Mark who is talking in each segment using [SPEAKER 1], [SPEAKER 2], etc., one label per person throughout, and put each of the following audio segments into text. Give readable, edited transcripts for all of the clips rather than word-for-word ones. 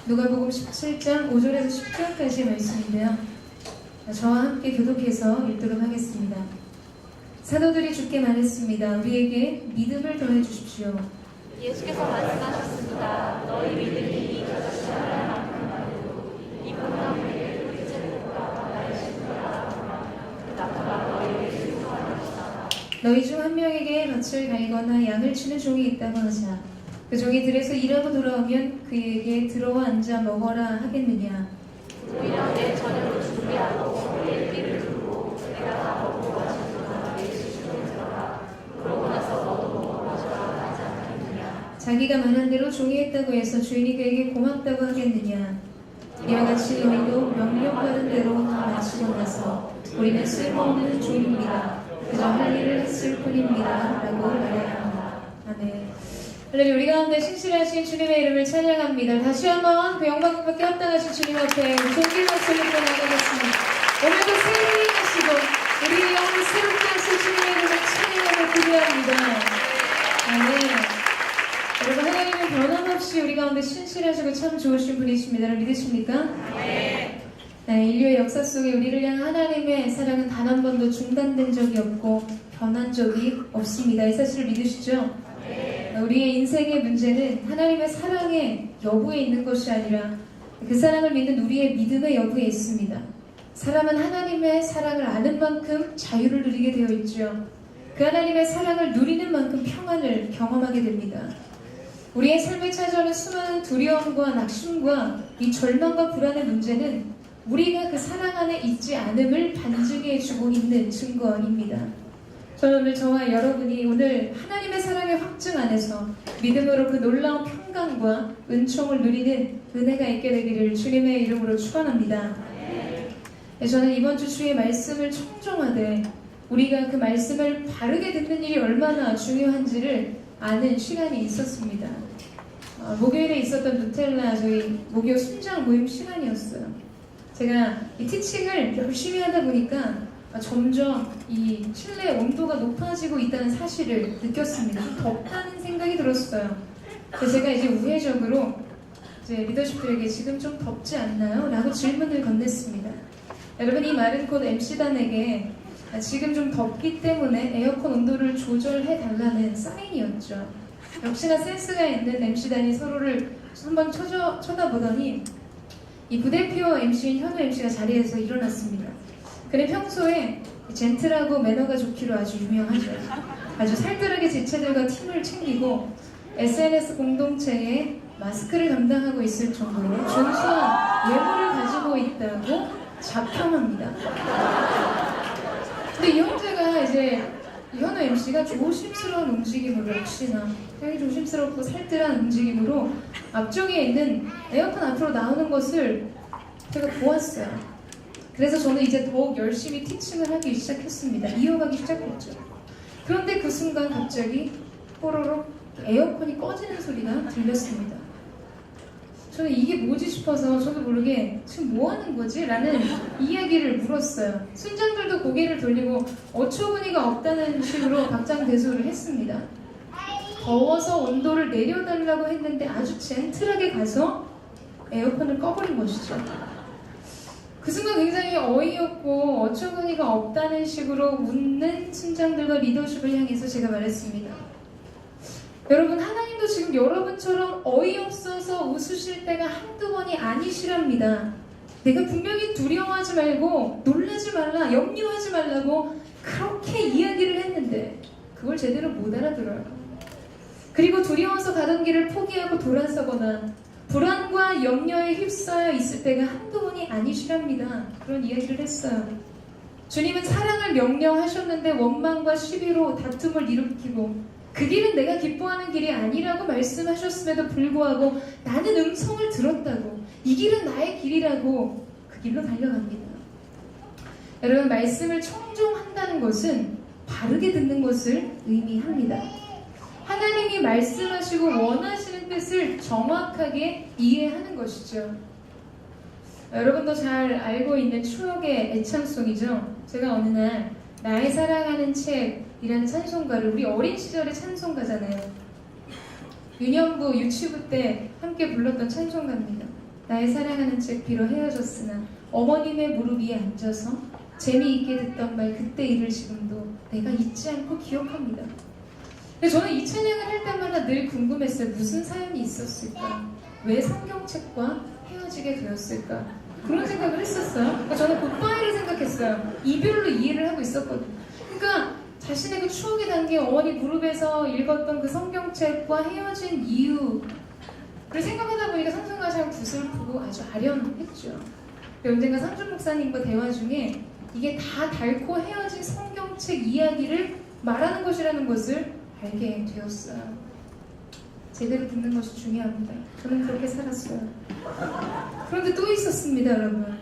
[SPEAKER 1] 누가복음 17장 5절에서 10절까지의 말씀인데요. 저와 함께 교독해서 읽도록 하겠습니다. 사도들이 주께 말했습니다. 우리에게 믿음을 더해 주십시오.
[SPEAKER 2] 예수께서 말씀하셨습니다. 너희 믿음이 이것이 하나님 만큼 말고 이분과 우리의 둘째보다 나의 신부라 나타나 너희에게 수고할 것이다.
[SPEAKER 1] 너희 중 한 명에게 밭을 갈거나 양을 치는 종이 있다고 하자. 그 종이 들에서 일하고 돌아오면 그에게 들어와 앉아 먹어라 하겠느냐.
[SPEAKER 2] 오히려 내 저녁을 준비하고 내 길을 두고 내가 다 먹고 마신 동안 내 시중에 들어가 그러고 나서 너도 먹어 마셔라 하지 않겠느냐.
[SPEAKER 1] 자기가 말한 대로 종이 했다고 해서 주인이 그에게 고맙다고 하겠느냐. 이와 같이 우리도 명령받은 대로 다 마치고 나서 우리는 쓸모없는 종입니다. 그저 할 일을 했을 뿐입니다. 라고 말해야 합니다. 아멘. 할렐루야. 우리 가운데 신실하신 주님의 이름을 찬양합니다. 다시 한번 그 영광과 합당하신 주님 앞에 존귀한 박수를 나가겠습니다. 오늘도 새로이 하시고 우리의 영혼을 새롭게 하실 주님의 이름을 찬양하고 기도합니다. 아멘. 여러분, 하나님은 변함없이 우리 가운데 신실하시고 참 좋으신 분이십니다. 믿으십니까? 네, 인류의 역사 속에 우리를 향한 하나님의 사랑은 단 한 번도 중단된 적이 없고 변한 적이 없습니다. 이 사실을 믿으시죠? 우리의 인생의 문제는 하나님의 사랑의 여부에 있는 것이 아니라 그 사랑을 믿는 우리의 믿음의 여부에 있습니다. 사람은 하나님의 사랑을 아는 만큼 자유를 누리게 되어 있죠. 그 하나님의 사랑을 누리는 만큼 평안을 경험하게 됩니다. 우리의 삶에 찾아오는 수많은 두려움과 낙심과 이 절망과 불안의 문제는 우리가 그 사랑 안에 있지 않음을 반증해주고 있는 증거입니다. 저는 오늘 저와 여러분이 오늘 하나님의 사랑의 확증 안에서 믿음으로 그 놀라운 평강과 은총을 누리는 은혜가 있게 되기를 주님의 이름으로 축원합니다. 저는 이번 주 주의 말씀을 청종하되 우리가 그 말씀을 바르게 듣는 일이 얼마나 중요한지를 아는 시간이 있었습니다. 목요일에 있었던 누텔라 저희 목요 순장 모임 시간이었어요. 제가 이 티칭을 열심히 하다 보니까 점점 이 실내 온도가 높아지고 있다는 사실을 느꼈습니다. 좀 덥다는 생각이 들었어요. 그래서 제가 이제 우회적으로 이제 리더십들에게 지금 좀 덥지 않나요? 라고 질문을 건넸습니다. 여러분, 이 말은 곧 MC단에게 지금 좀 덥기 때문에 에어컨 온도를 조절해 달라는 사인이었죠. 역시나 센스가 있는 MC단이 서로를 한번 쳐다보더니 이 부대표 MC인 현우 MC가 자리에서 일어났습니다. 그는 평소에 젠틀하고 매너가 좋기로 아주 유명하죠. 아주 살뜰하게 지체들과 팀을 챙기고 SNS 공동체에 마스크를 담당하고 있을 정도로 준수한 외모를 가지고 있다고 자평합니다. 근데 이 형제가 이제 현우 MC가 조심스러운 움직임으로 역시나 되게 조심스럽고 살뜰한 움직임으로 앞쪽에 있는 에어컨 앞으로 나오는 것을 제가 보았어요. 그래서 저는 이제 더욱 열심히 티칭을 하기 시작했습니다. 이어가기 시작했죠. 그런데 그 순간 갑자기 뽀로록 에어컨이 꺼지는 소리가 들렸습니다. 저는 이게 뭐지 싶어서 저도 모르게 지금 뭐 하는 거지? 라는 이야기를 물었어요. 순장들도 고개를 돌리고 어처구니가 없다는 식으로 박장대소를 했습니다. 더워서 온도를 내려달라고 했는데 아주 젠틀하게 가서 에어컨을 꺼버린 것이죠. 그 순간 굉장히 어이없고 어처구니가 없다는 식으로 웃는 순장들과 리더십을 향해서 제가 말했습니다. 여러분, 하나님도 지금 여러분처럼 어이없어서 웃으실 때가 한두 번이 아니시랍니다. 내가 분명히 두려워하지 말고 놀라지 말라, 염려하지 말라고 그렇게 이야기를 했는데 그걸 제대로 못 알아들어요. 그리고 두려워서 가던 길을 포기하고 돌아서거나 불안과 염려에 휩싸여 있을 때가 한두 번이 아니시랍니다. 그런 이야기를 했어요. 주님은 사랑을 명령하셨는데 원망과 시비로 다툼을 일으키고 그 길은 내가 기뻐하는 길이 아니라고 말씀하셨음에도 불구하고 나는 음성을 들었다고 이 길은 나의 길이라고 그 길로 달려갑니다. 여러분, 말씀을 청종한다는 것은 바르게 듣는 것을 의미합니다. 하나님이 말씀하시고 원하시는 뜻을 정확하게 이해하는 것이죠. 여러분도 잘 알고 있는 추억의 애창송이죠. 제가 어느 날 나의 사랑하는 책이라는 찬송가를 우리 어린 시절의 찬송가잖아요. 유년부, 유치부 때 함께 불렀던 찬송가입니다. 나의 사랑하는 책 비로 헤어졌으나 어머님의 무릎 위에 앉아서 재미있게 듣던 말 그때 일을 지금도 내가 잊지 않고 기억합니다. 근데 저는 이 찬양을 할 때마다 늘 궁금했어요. 무슨 사연이 있었을까? 왜 성경책과 헤어지게 되었을까? 그런 생각을 했었어요. 그러니까 저는 굿바이를 생각했어요. 이별로 이해를 하고 있었거든요. 그러니까 자신의 그 추억이 담긴 어머니 무릎에서 읽었던 그 성경책과 헤어진 이유를 생각하다 보니까 성경과 참 구슬프고 아주 아련했죠. 언젠가 상준 목사님과 대화 중에 이게 다 닳고 헤어진 성경책 이야기를 말하는 것이라는 것을 알게 되었어요. 제대로 듣는 것이 중요합니다. 저는 그렇게 살았어요. 그런데 또 있었습니다, 여러분.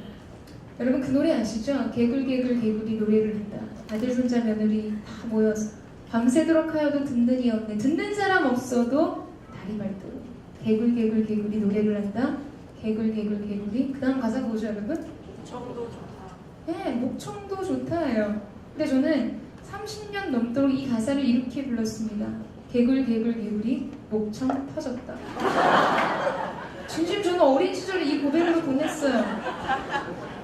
[SPEAKER 1] 여러분 그 노래 아시죠? 개굴개굴 개굴이 노래를 한다. 아들 손자 며느리 다 모여서 밤새도록 하여도 듣는 이 없네. 듣는 사람 없어도 다리 밟도록 개굴개굴 개굴이 노래를 한다. 개굴개굴 개굴이. 그 다음 가사 뭐죠, 여러분?
[SPEAKER 2] 목청도 좋다.
[SPEAKER 1] 네, 목청도 좋다예요. 근데 저는 30년 넘도록 이 가사를 이렇게 불렀습니다. 개굴개굴 개굴이 목청 터졌다. 진심 저는 어린 시절에 이 고백으로 보냈어요.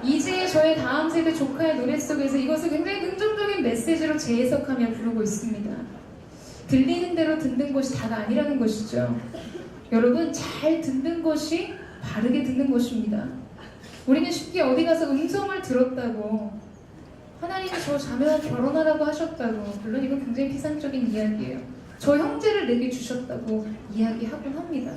[SPEAKER 1] 이제 저의 다음 세대 조카의 노래 속에서 이것을 굉장히 긍정적인 메시지로 재해석하며 부르고 있습니다. 들리는 대로 듣는 것이 다가 아니라는 것이죠. 여러분, 잘 듣는 것이 바르게 듣는 것입니다. 우리는 쉽게 어디 가서 음성을 들었다고, 하나님이 저 자매와 결혼하라고 하셨다고, 물론 이건 굉장히 피상적인 이야기예요. 저 형제를 내게 주셨다고 이야기하곤 합니다.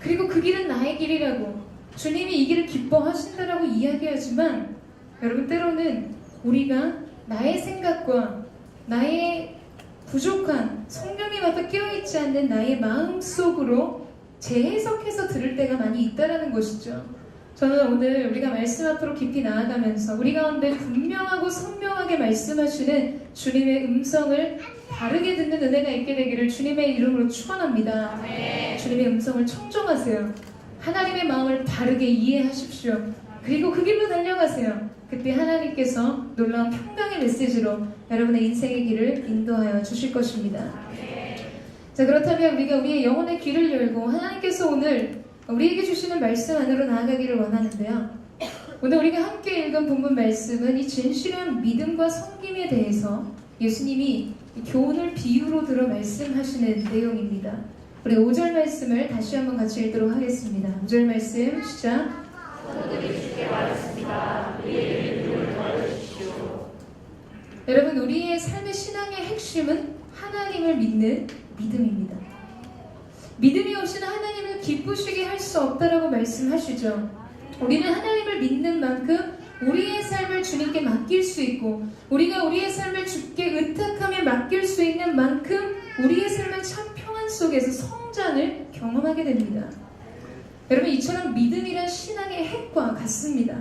[SPEAKER 1] 그리고 그 길은 나의 길이라고, 주님이 이 길을 기뻐하신다라고 이야기하지만, 여러분 때로는 우리가 나의 생각과 나의 부족한, 성경에 맞아 깨어있지 않는 나의 마음 속으로 재해석해서 들을 때가 많이 있다라는 것이죠. 저는 오늘 우리가 말씀 앞으로 깊이 나아가면서 우리 가운데 분명하고 선명하게 말씀하시는 주님의 음성을 바르게 듣는 은혜가 있게 되기를 주님의 이름으로 축원합니다. 주님의 음성을 청정하세요. 하나님의 마음을 바르게 이해하십시오. 그리고 그 길로 달려가세요. 그때 하나님께서 놀라운 평강의 메시지로 여러분의 인생의 길을 인도하여 주실 것입니다. 자, 그렇다면 우리가 우리의 영혼의 귀를 열고 하나님께서 오늘 우리에게 주시는 말씀 안으로 나아가기를 원하는데요. 오늘 우리가 함께 읽은 본문 말씀은 이 진실한 믿음과 섬김에 대해서 예수님이 교훈을 비유로 들어 말씀하시는 내용입니다. 우리 5절 말씀을 다시 한번 같이 읽도록 하겠습니다. 5절 말씀 시작.
[SPEAKER 2] 성도들이 주께 말했습니다. 우리의 믿음을 더해주시오.
[SPEAKER 1] 여러분, 우리의 삶의 신앙의 핵심은 하나님을 믿는 믿음입니다. 믿음이 없이는 하나님을 기쁘시게 할 수 없다라고 말씀하시죠. 우리는 하나님을 믿는 만큼 우리의 삶을 주님께 맡길 수 있고, 우리가 우리의 삶을 주께 의탁하며 맡길 수 있는 만큼 우리의 삶은 참 평안 속에서 성장을 경험하게 됩니다. 여러분, 이처럼 믿음이란 신앙의 핵과 같습니다.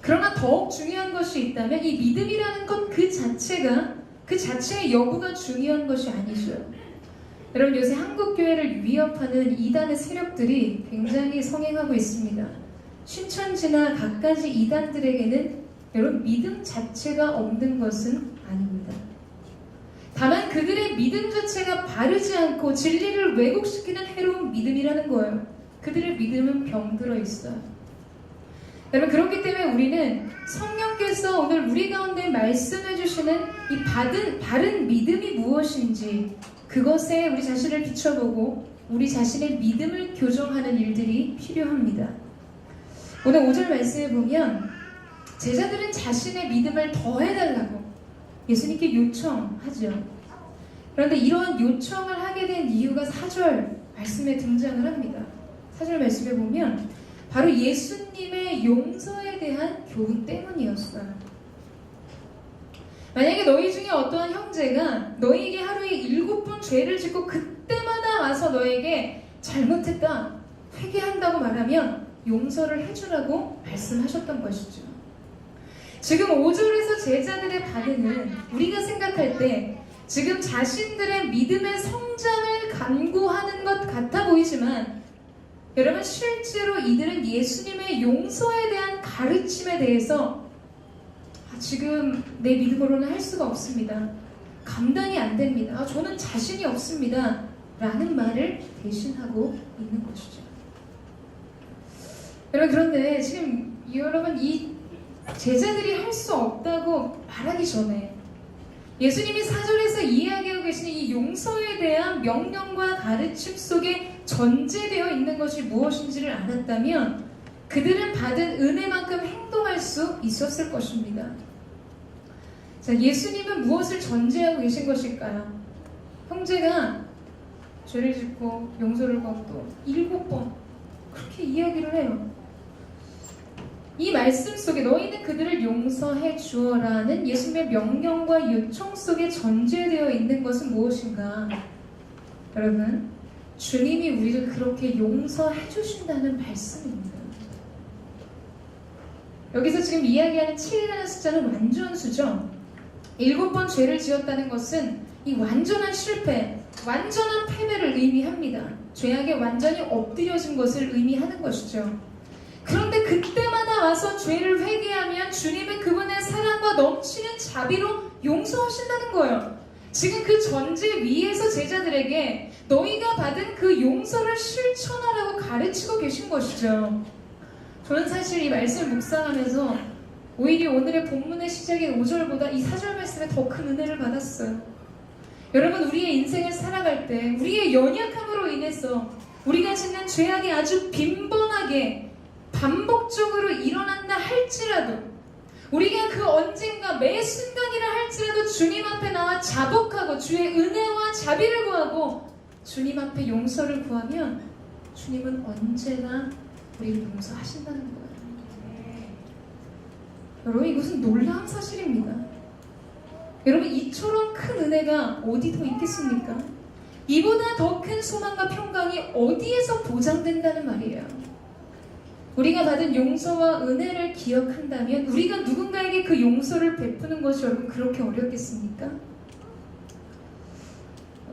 [SPEAKER 1] 그러나 더욱 중요한 것이 있다면 이 믿음이라는 것 그 자체의 여부가 중요한 것이 아니죠. 여러분, 요새 한국교회를 위협하는 이단의 세력들이 굉장히 성행하고 있습니다. 신천지나 갖가지 이단들에게는 여러분 믿음 자체가 없는 것은 아닙니다. 다만 그들의 믿음 자체가 바르지 않고 진리를 왜곡시키는 해로운 믿음이라는 거예요. 그들의 믿음은 병들어 있어요. 여러분, 그렇기 때문에 우리는 성령께서 오늘 우리 가운데 말씀해 주시는 이 바른 믿음이 무엇인지 그것에 우리 자신을 비춰보고 우리 자신의 믿음을 교정하는 일들이 필요합니다. 오늘 5절 말씀에 보면 제자들은 자신의 믿음을 더해달라고 예수님께 요청하죠. 그런데 이러한 요청을 하게 된 이유가 4절 말씀에 등장을 합니다. 4절 말씀에 보면 바로 예수님의 용서에 대한 교훈 때문이었어요. 만약에 너희 중에 어떠한 형제가 너희에게 하루에 7번 죄를 짓고 그때마다 와서 너에게 잘못했다, 회개한다고 말하면 용서를 해주라고 말씀하셨던 것이죠. 지금 5절에서 제자들의 반응은 우리가 생각할 때 지금 자신들의 믿음의 성장을 간구하는 것 같아 보이지만, 여러분 실제로 이들은 예수님의 용서에 대한 가르침에 대해서 지금 내 믿음으로는 할 수가 없습니다, 감당이 안 됩니다, 저는 자신이 없습니다 라는 말을 대신하고 있는 것이죠. 여러분, 그런데 지금 여러분 이 제자들이 할 수 없다고 말하기 전에 예수님이 4절에서 이야기하고 계시는 이 용서에 대한 명령과 가르침 속에 전제되어 있는 것이 무엇인지를 알았다면 그들은 받은 은혜만큼 행동할 수 있었을 것입니다. 자, 예수님은 무엇을 전제하고 계신 것일까요? 형제가 죄를 짓고 용서를 받고 7번 그렇게 이야기를 해요. 이 말씀 속에 너희는 그들을 용서해 주어라는 예수님의 명령과 요청 속에 전제되어 있는 것은 무엇인가? 여러분, 주님이 우리를 그렇게 용서해 주신다는 말씀입니다. 여기서 지금 이야기하는 7이라는 숫자는 완전수죠. 7번 죄를 지었다는 것은 이 완전한 실패, 완전한 패배를 의미합니다. 죄악에 완전히 엎드려진 것을 의미하는 것이죠. 그런데 그때마다 와서 죄를 회개하면 주님은 그분의 사랑과 넘치는 자비로 용서하신다는 거예요. 지금 그 전제 위에서 제자들에게 너희가 받은 그 용서를 실천하라고 가르치고 계신 것이죠. 저는 사실 이 말씀을 묵상하면서 오히려 오늘의 본문의 시작인 5절보다 이 4절 말씀에 더 큰 은혜를 받았어요. 여러분, 우리의 인생을 살아갈 때 우리의 연약함으로 인해서 우리가 짓는 죄악이 아주 빈번하게 반복적으로 일어난다 할지라도 우리가 그 언젠가 매 순간이라 할지라도 주님 앞에 나와 자복하고 주의 은혜와 자비를 구하고 주님 앞에 용서를 구하면 주님은 언제나 우리를 용서하신다는 거예요. 여러분, 이것은 놀라운 사실입니다. 여러분, 이처럼 큰 은혜가 어디 더 있겠습니까? 이보다 더 큰 소망과 평강이 어디에서 보장된다는 말이에요. 우리가 받은 용서와 은혜를 기억한다면 우리가 누군가에게 그 용서를 베푸는 것이 여러분 그렇게 어렵겠습니까?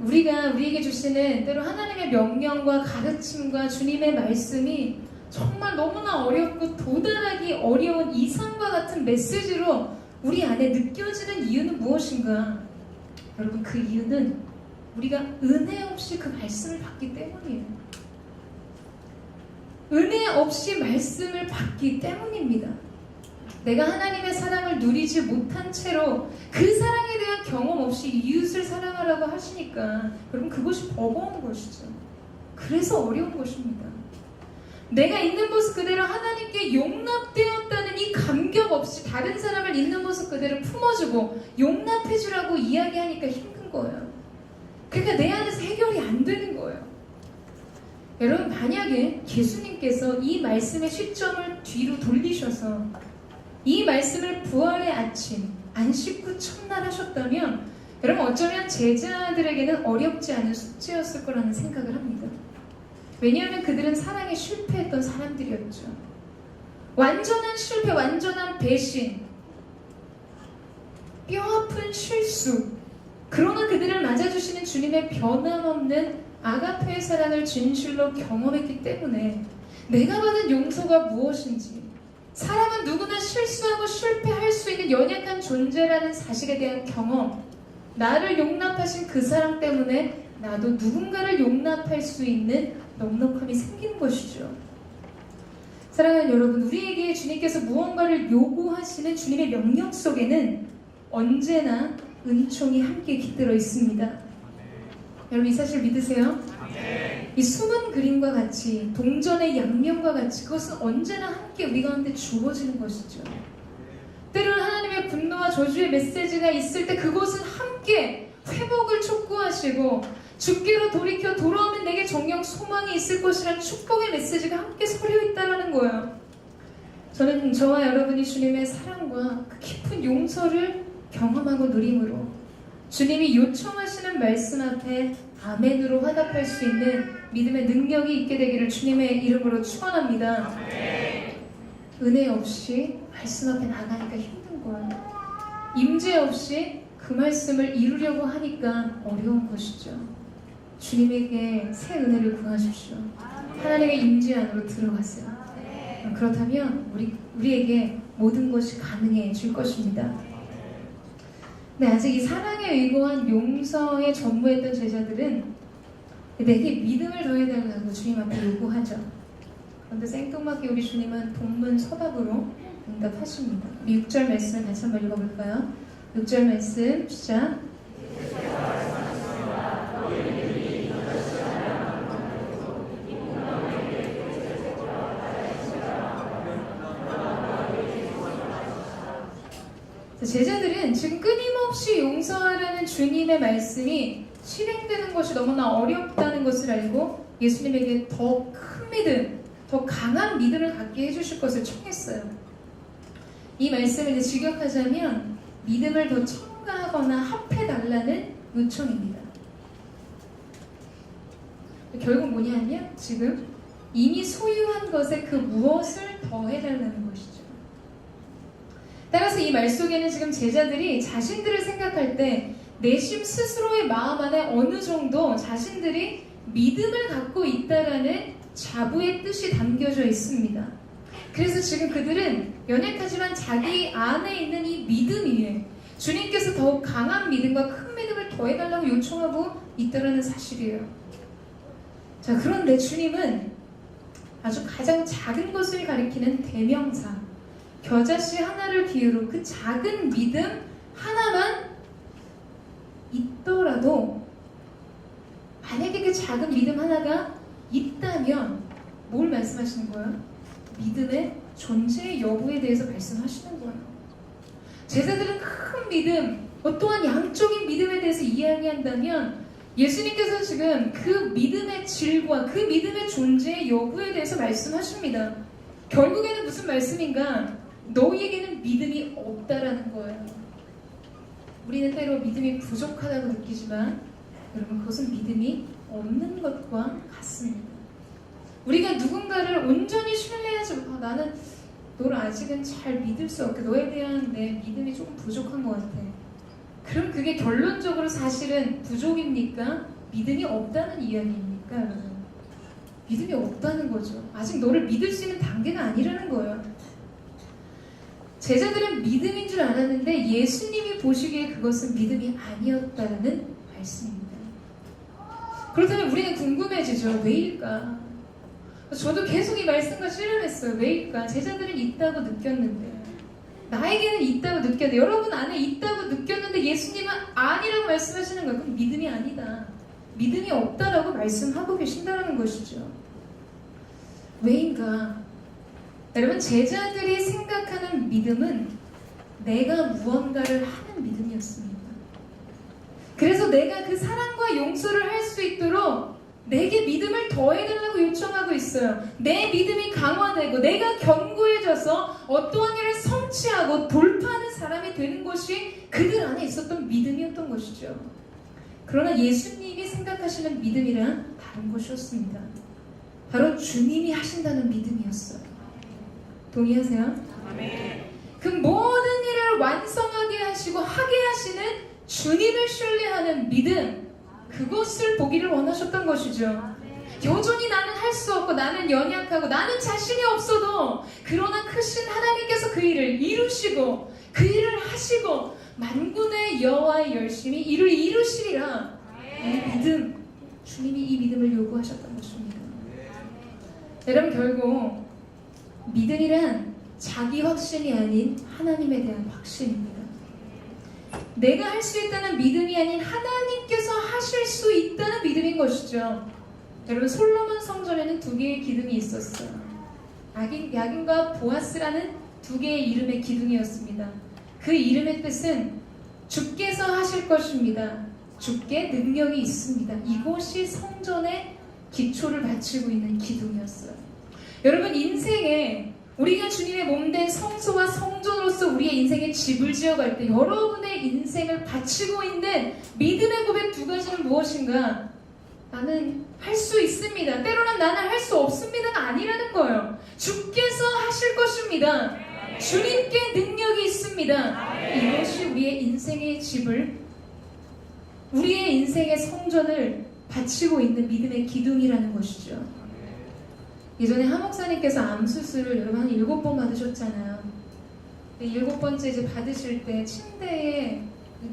[SPEAKER 1] 우리가 우리에게 주시는 때로 하나님의 명령과 가르침과 주님의 말씀이 정말 너무나 어렵고 도달하기 어려운 이상과 같은 메시지로 우리 안에 느껴지는 이유는 무엇인가? 여러분, 그 이유는 우리가 은혜 없이 그 말씀을 받기 때문이에요. 은혜 없이 말씀을 받기 때문입니다. 내가 하나님의 사랑을 누리지 못한 채로 그 사랑에 대한 경험 없이 이웃을 사랑하라고 하시니까 여러분, 그것이 버거운 것이죠. 그래서 어려운 것입니다. 내가 있는 모습 그대로 하나님께 용납되었다는 이 감격 없이 다른 사람을 있는 모습 그대로 품어주고 용납해주라고 이야기하니까 힘든 거예요. 그러니까 내 안에서 해결이 안 되는 거예요. 여러분, 만약에 예수님께서 이 말씀의 시점을 뒤로 돌리셔서 이 말씀을 부활의 아침, 안식 후 첫날 하셨다면 여러분, 어쩌면 제자들에게는 어렵지 않은 숙제였을 거라는 생각을 합니다. 왜냐하면 그들은 사랑에 실패했던 사람들이었죠. 완전한 실패, 완전한 배신, 뼈아픈 실수. 그러나 그들을 맞아주시는 주님의 변함없는 아가페의 사랑을 진실로 경험했기 때문에 내가 받은 용서가 무엇인지, 사람은 누구나 실수하고 실패할 수 있는 연약한 존재라는 사실에 대한 경험, 나를 용납하신 그 사랑 때문에 나도 누군가를 용납할 수 있는 넉넉함이 생기는 것이죠. 사랑하는 여러분, 우리에게 주님께서 무언가를 요구하시는 주님의 명령 속에는 언제나 은총이 함께 깃들어 있습니다. 여러분, 이 사실 믿으세요? 이 숨은 그림과 같이, 동전의 양면과 같이 그것은 언제나 함께 우리 가운데 주어지는 것이죠. 때로는 하나님의 분노와 저주의 메시지가 있을 때 그것은 함께 회복을 촉구하시고 주께로 돌이켜 돌아오면 내게 정녕 소망이 있을 것이라는 축복의 메시지가 함께 서려 있다는 거예요. 저는 저와 여러분이 주님의 사랑과 그 깊은 용서를 경험하고 누림으로 주님이 요청하시는 말씀 앞에 아멘으로 화답할 수 있는 믿음의 능력이 있게 되기를 주님의 이름으로 축원합니다. 은혜 없이 말씀 앞에 나가니까 힘든 거예요. 임재 없이 그 말씀을 이루려고 하니까 어려운 것이죠. 주님에게 새 은혜를 구하십시오. 하나님의 임재 안으로 들어가세요. 그렇다면 우리에게 모든 것이 가능해질 것입니다. 근데 아직 이 사랑에 의거한 용서에 전무했던 제자들은 내게 믿음을 더해달라고 주님 앞에 요구하죠. 그런데 생뚱맞게 우리 주님은 동문서답으로 응답하십니다. 6절 말씀을 다시 한번 읽어볼까요? 6절 말씀 시작. 제자들은 지금 끊임없이 용서하라는 주님의 말씀이 실행되는 것이 너무나 어렵다는 것을 알고 예수님에게 더 큰 믿음, 더 강한 믿음을 갖게 해주실 것을 청했어요. 이 말씀을 이제 직역하자면 믿음을 더 첨가하거나 합해달라는 요청입니다. 결국 뭐냐면 지금 이미 소유한 것에 그 무엇을 더해달라는 것이죠. 따라서 이 말 속에는 지금 제자들이 자신들을 생각할 때 내심 스스로의 마음 안에 어느 정도 자신들이 믿음을 갖고 있다라는 자부의 뜻이 담겨져 있습니다. 그래서 지금 그들은 연약하지만 자기 안에 있는 이 믿음 위에 주님께서 더욱 강한 믿음과 큰 믿음을 더해달라고 요청하고 있다는 사실이에요. 자, 그런데 주님은 아주 가장 작은 것을 가리키는 대명사 겨자씨 하나를 비유로 그 작은 믿음 하나만 있더라도 만약에 그 작은 믿음 하나가 있다면 뭘 말씀하시는 거예요? 믿음의 존재 여부에 대해서 말씀하시는 거예요. 제자들은 큰 믿음, 어떠한 양적인 믿음에 대해서 이야기한다면 예수님께서 지금 그 믿음의 질과 그 믿음의 존재 여부에 대해서 말씀하십니다. 결국에는 무슨 말씀인가? 너희에게는 믿음이 없다라는 거예요. 우리는 때로 믿음이 부족하다고 느끼지만 여러분 그것은 믿음이 없는 것과 같습니다. 우리가 누군가를 온전히 신뢰하지 나는 너를 아직은 잘 믿을 수 없게 너에 대한 내 믿음이 조금 부족한 것 같아. 그럼 그게 결론적으로 사실은 부족입니까? 믿음이 없다는 이야기입니까? 여러분? 믿음이 없다는 거죠. 아직 너를 믿을 수 있는 단계가 아니라는 거예요. 제자들은 믿음인 줄 알았는데 예수님이 보시기에 그것은 믿음이 아니었다는 말씀입니다. 그렇다면 우리는 궁금해지죠. 왜일까? 저도 계속 이 말씀과 실험했어요. 왜일까? 제자들은 있다고 느꼈는데 나에게는 있다고 느꼈는데 여러분 안에 있다고 느꼈는데 예수님은 아니라고 말씀하시는 거예요. 그럼 믿음이 아니다. 믿음이 없다라고 말씀하고 계신다는 것이죠. 왜인가? 여러분 제자들이 생각하는 믿음은 내가 무언가를 하는 믿음이었습니다. 그래서 내가 그 사랑과 용서를 할 수 있도록 내게 믿음을 더해달라고 요청하고 있어요. 내 믿음이 강화되고 내가 견고해져서 어떠한 일을 성취하고 돌파하는 사람이 되는 것이 그들 안에 있었던 믿음이었던 것이죠. 그러나 예수님이 생각하시는 믿음이란 다른 것이었습니다. 바로 주님이 하신다는 믿음이었어요. 동의하세요? 그 모든 일을 완성하게 하시고 하게 하시는 주님을 신뢰하는 믿음, 그것을 보기를 원하셨던 것이죠. 여전히 나는 할 수 없고 나는 연약하고 나는 자신이 없어도 그러나 크신 하나님께서 그 일을 이루시고 그 일을 하시고 만군의 여호와의 열심히 이를 이루시리라. 이 믿음, 주님이 이 믿음을 요구하셨던 것입니다. 여러분 결국 믿음이란 자기 확신이 아닌 하나님에 대한 확신입니다. 내가 할 수 있다는 믿음이 아닌 하나님께서 하실 수 있다는 믿음인 것이죠. 여러분 솔로몬 성전에는 두 개의 기둥이 있었어요. 야긴과 보아스라는 두 개의 이름의 기둥이었습니다. 그 이름의 뜻은 주께서 하실 것입니다. 주께 능력이 있습니다. 이곳이 성전의 기초를 바치고 있는 기둥이었어요. 여러분 인생에 우리가 주님의 몸된 성소와 성전으로서 우리의 인생에 집을 지어갈 때 여러분의 인생을 바치고 있는 믿음의 고백 두 가지는 무엇인가? 나는 할 수 있습니다. 때로는 나는 할 수 없습니다가 아니라는 거예요. 주께서 하실 것입니다. 주님께 능력이 있습니다. 이것이 우리의 인생의 집을, 우리의 인생의 성전을 바치고 있는 믿음의 기둥이라는 것이죠. 예전에 하 목사님께서 암 수술을 여러분 한 7번 받으셨잖아요. 7번째 이제 받으실 때 침대에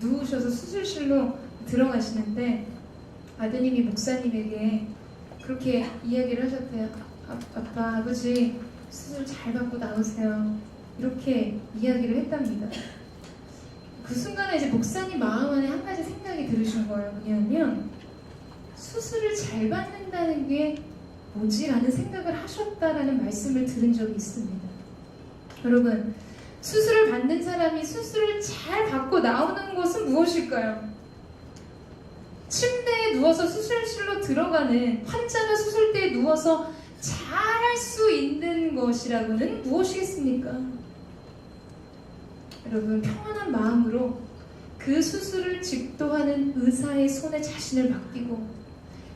[SPEAKER 1] 누우셔서 수술실로 들어가시는데 아드님이 목사님에게 그렇게 이야기를 하셨대요. 아빠, 아버지 수술 잘 받고 나오세요. 이렇게 이야기를 했답니다. 그 순간에 이제 목사님 마음 안에 한 가지 생각이 들으신 거예요. 뭐냐면 수술을 잘 받는다는 게 뭐지라는 생각을 하셨다라는 말씀을 들은 적이 있습니다. 여러분, 수술을 받는 사람이 수술을 잘 받고 나오는 것은 무엇일까요? 침대에 누워서 수술실로 들어가는 환자가 수술대에 누워서 잘할 수 있는 것이라고는 무엇이겠습니까? 여러분, 평안한 마음으로 그 수술을 집도하는 의사의 손에 자신을 맡기고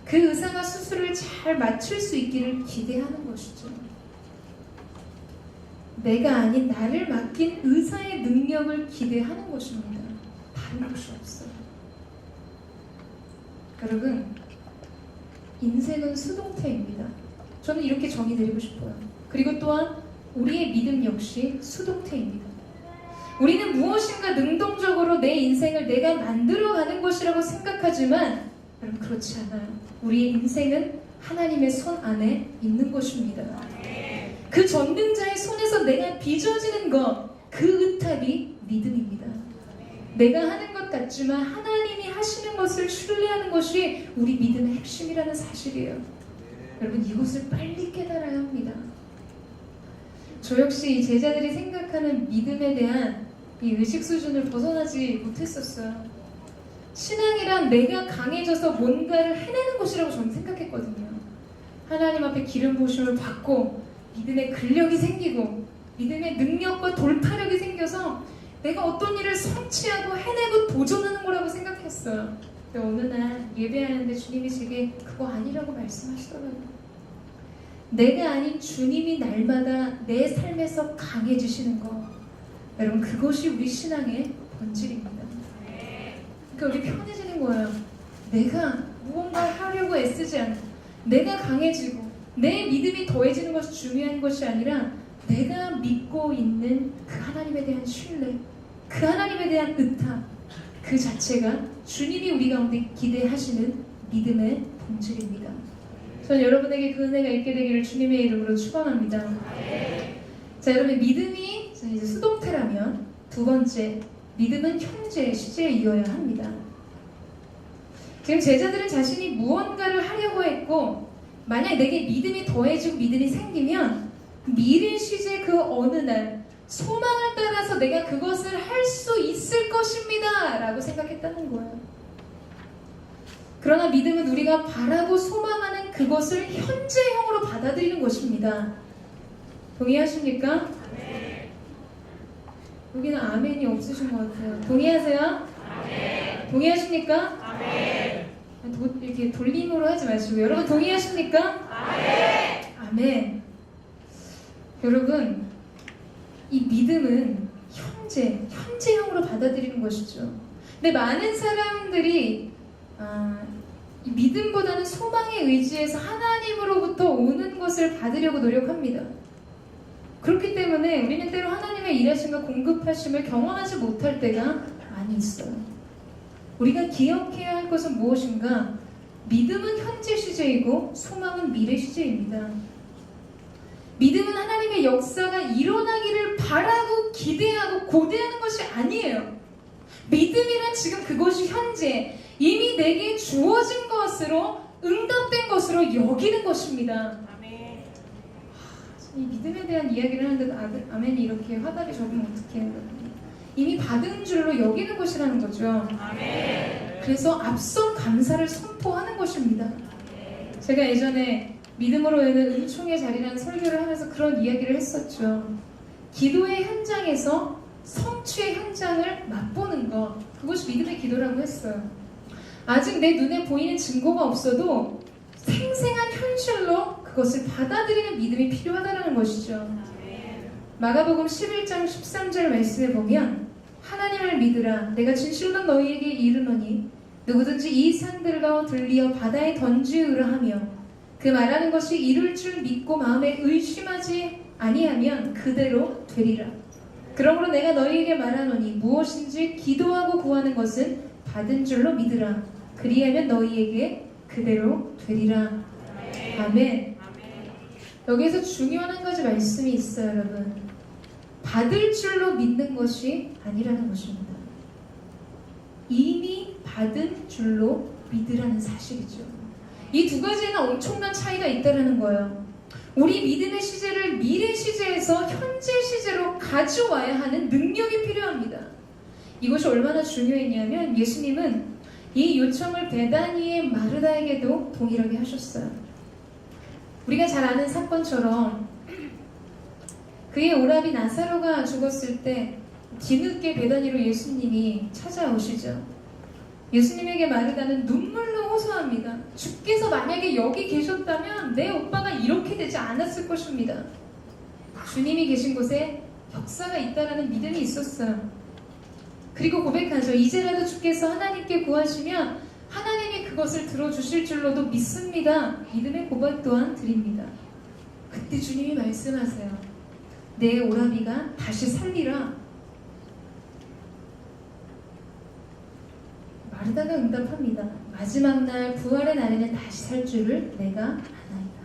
[SPEAKER 1] 그 의사가 수술을 잘 마칠 수 있기를 기대하는 것이죠. 내가 아닌 나를 맡긴 의사의 능력을 기대하는 것입니다. 다른 것이 없어요. 여러분, 인생은 수동태입니다. 저는 이렇게 정의 내리고 싶어요. 그리고 또한 우리의 믿음 역시 수동태입니다. 우리는 무엇인가 능동적으로 내 인생을 내가 만들어가는 것이라고 생각하지만 여러분, 그렇지 않아요. 우리의 인생은 하나님의 손 안에 있는 것입니다. 그 전능자의 손에서 내가 빚어지는 것, 그 의탑이 믿음입니다. 내가 하는 것 같지만 하나님이 하시는 것을 신뢰하는 것이 우리 믿음의 핵심이라는 사실이에요. 여러분, 이것을 빨리 깨달아야 합니다. 저 역시 이 제자들이 생각하는 믿음에 대한 이 의식 수준을 벗어나지 못했었어요. 신앙이란 내가 강해져서 뭔가를 해내는 것이라고 저는 생각했거든요. 하나님 앞에 기름 부으심을 받고 믿음의 근력이 생기고 믿음의 능력과 돌파력이 생겨서 내가 어떤 일을 성취하고 해내고 도전하는 거라고 생각했어요. 근데 어느 날 예배하는데 주님이 제게 그거 아니라고 말씀하시더라고요. 내가 아닌 주님이 날마다 내 삶에서 강해지시는 거, 여러분, 그것이 우리 신앙의 본질입니다. 그러니까 우리 편해지는 거예요. 내가 무언가 하려고 애쓰지 않고 내가 강해지고 내 믿음이 더해지는 것이 중요한 것이 아니라 내가 믿고 있는 그 하나님에 대한 신뢰, 그 하나님에 대한 의탁, 그 자체가 주님이 우리 가운데 기대하시는 믿음의 본질입니다. 저는 여러분에게 그 은혜가 있게 되기를 주님의 이름으로 축원합니다. 자, 여러분, 믿음이 이제 수동태라면 두 번째, 믿음은 현재 시제에 이어야 합니다. 지금 제자들은 자신이 무언가를 하려고 했고 만약 내게 믿음이 더해지고 믿음이 생기면 미래 시제 그 어느 날 소망을 따라서 내가 그것을 할 수 있을 것입니다 라고 생각했다는 거예요. 그러나 믿음은 우리가 바라고 소망하는 그것을 현재형으로 받아들이는 것입니다. 동의하십니까? 여기는 아멘이 없으신 것 같아요. 동의하세요? 아멘. 동의하십니까? 아멘. 이렇게 돌림으로 하지 마시고 여러분 동의하십니까? 아멘. 아멘. 여러분, 이 믿음은 현재형으로 받아들이는 것이죠. 근데 많은 사람들이 이 믿음보다는 소망에 의지해서 하나님으로부터 오는 것을 받으려고 노력합니다. 그렇기 때문에 우리는 때로 하나님의 일하심과 공급하심을 경험하지 못할 때가 많이 있어요. 우리가 기억해야 할 것은 무엇인가? 믿음은 현재 시제이고 소망은 미래 시제입니다. 믿음은 하나님의 역사가 일어나기를 바라고 기대하고 고대하는 것이 아니에요. 믿음이란 지금 그것이 현재 이미 내게 주어진 것으로 응답된 것으로 여기는 것입니다. 이 믿음에 대한 이야기를 하는데 아멘이 이렇게 화답이 적으면 어떡해요? 이미 받은 줄로 여기는 것이라는 거죠. 아멘. 그래서 앞선 감사를 선포하는 것입니다. 제가 예전에 믿음으로 여는 은총의 자리라는 설교를 하면서 그런 이야기를 했었죠. 기도의 현장에서 성취의 현장을 맛보는 것, 그것이 믿음의 기도라고 했어요. 아직 내 눈에 보이는 증거가 없어도 생생한 현실로 그것을 받아들이는 믿음이 필요하다는 것이죠. 마가복음 11장 13절 말씀에 보면 하나님을 믿으라 내가 진실로 너희에게 이르노니 누구든지 이 산들로 들리어 바다에 던지으라 하며 그 말하는 것이 이룰 줄 믿고 마음에 의심하지 아니하면 그대로 되리라. 그러므로 내가 너희에게 말하노니 무엇인지 기도하고 구하는 것은 받은 줄로 믿으라. 그리하면 너희에게 그대로 되리라. 아멘. 여기에서 중요한 한 가지 말씀이 있어요, 여러분. 받을 줄로 믿는 것이 아니라는 것입니다. 이미 받은 줄로 믿으라는 사실이죠. 이 두 가지에는 엄청난 차이가 있다는 거예요. 우리 믿음의 시제를 미래 시제에서 현재 시제로 가져와야 하는 능력이 필요합니다. 이것이 얼마나 중요했냐면 예수님은 이 요청을 베다니의 마르다에게도 동일하게 하셨어요. 우리가 잘 아는 사건처럼 그의 오라비 나사로가 죽었을 때 뒤늦게 베다니로 예수님이 찾아오시죠. 예수님에게 마르다는 눈물로 호소합니다. 주께서 만약에 여기 계셨다면 내 오빠가 이렇게 되지 않았을 것입니다. 주님이 계신 곳에 역사가 있다라는 믿음이 있었어요. 그리고 고백하죠. 이제라도 주께서 하나님께 구하시면 하나님이 그것을 들어주실 줄로도 믿습니다. 믿음의 고백 또한 드립니다. 그때 주님이 말씀하세요. 내 오라비가 다시 살리라. 마르다가 응답합니다. 마지막 날 부활의 날에는 다시 살 줄을 내가 아나이다.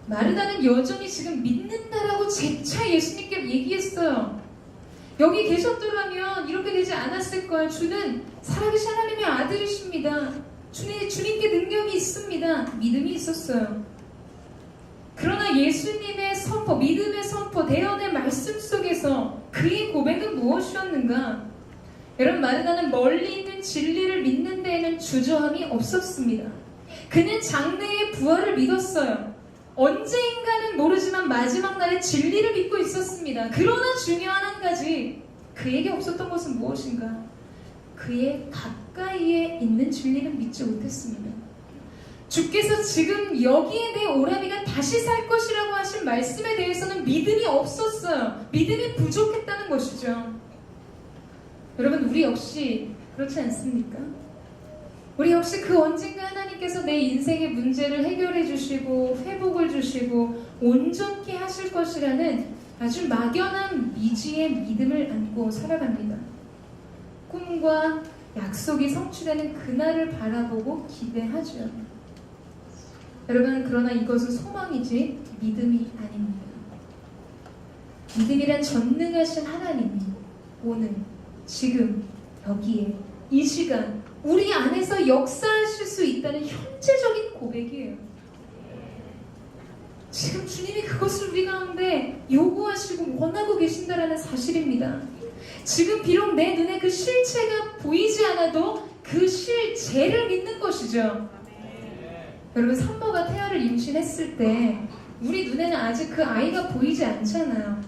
[SPEAKER 1] 마르다는 여전히 지금 믿는다라고 재차 예수님께 얘기했어요. 여기 계셨더라면 이렇게 되지 않았을 거예요. 주는 살아계신 하나님의 아들이십니다. 주님께 능력이 있습니다. 믿음이 있었어요. 그러나 예수님의 선포, 믿음의 선포, 대언의 말씀 속에서 그의 고백은 무엇이었는가? 여러분, 마르다는 멀리 있는 진리를 믿는 데에는 주저함이 없었습니다. 그는 장래의 부활을 믿었어요. 언제인가는 모르지만 마지막 날에 진리를 믿고 있었습니다. 그러나 중요한 한 가지, 그에게 없었던 것은 무엇인가? 그의 가까이에 있는 진리는 믿지 못했습니다. 주께서 지금 여기에 내 오라비가 다시 살 것이라고 하신 말씀에 대해서는 믿음이 없었어요. 믿음이 부족했다는 것이죠. 여러분, 우리 역시 그렇지 않습니까? 우리 역시 그 언젠가 하나님께서 내 인생의 문제를 해결해 주시고 회복을 주시고 온전케 하실 것이라는 아주 막연한 미지의 믿음을 안고 살아갑니다. 꿈과 약속이 성취되는 그날을 바라보고 기대하죠. 여러분, 그러나 이것은 소망이지 믿음이 아닙니다. 믿음이란 전능하신 하나님이 오늘 지금 여기에 이 시간 우리 안에서 역사하실 수 있다는 현재적인 고백이에요. 지금 주님이 그것을 우리 가운데 요구하시고 원하고 계신다라는 사실입니다. 지금 비록 내 눈에 그 실체가 보이지 않아도 그 실제를 믿는 것이죠. 여러분, 산모가 태아를 임신했을 때 우리 눈에는 아직 그 아이가 보이지 않잖아요.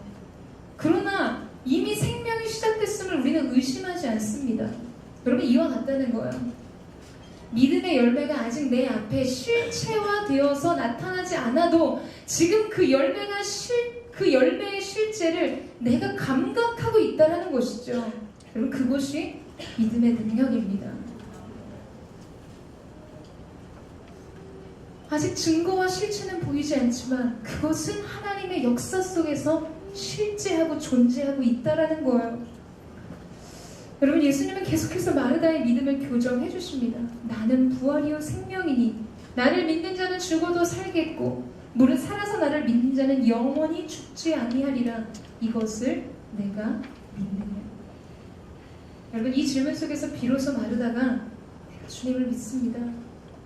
[SPEAKER 1] 그러나 이미 생명이 시작됐음을 우리는 의심하지 않습니다. 여러분, 이와 같다는 거예요. 믿음의 열매가 아직 내 앞에 실체화되어서 나타나지 않아도 지금 그 열매의 실제를 내가 감각하고 있다는 것이죠. 여러분, 그것이 믿음의 능력입니다. 아직 증거와 실체는 보이지 않지만 그것은 하나님의 역사 속에서 실제하고 존재하고 있다라는 거예요. 여러분, 예수님은 계속해서 마르다의 믿음을 교정해 주십니다. 나는 부활이요 생명이니 나를 믿는 자는 죽어도 살겠고 무릇 살아서 나를 믿는 자는 영원히 죽지 아니하리라. 이것을 내가 믿느냐? 여러분, 이 질문 속에서 비로소 마르다가 내가 주님을 믿습니다.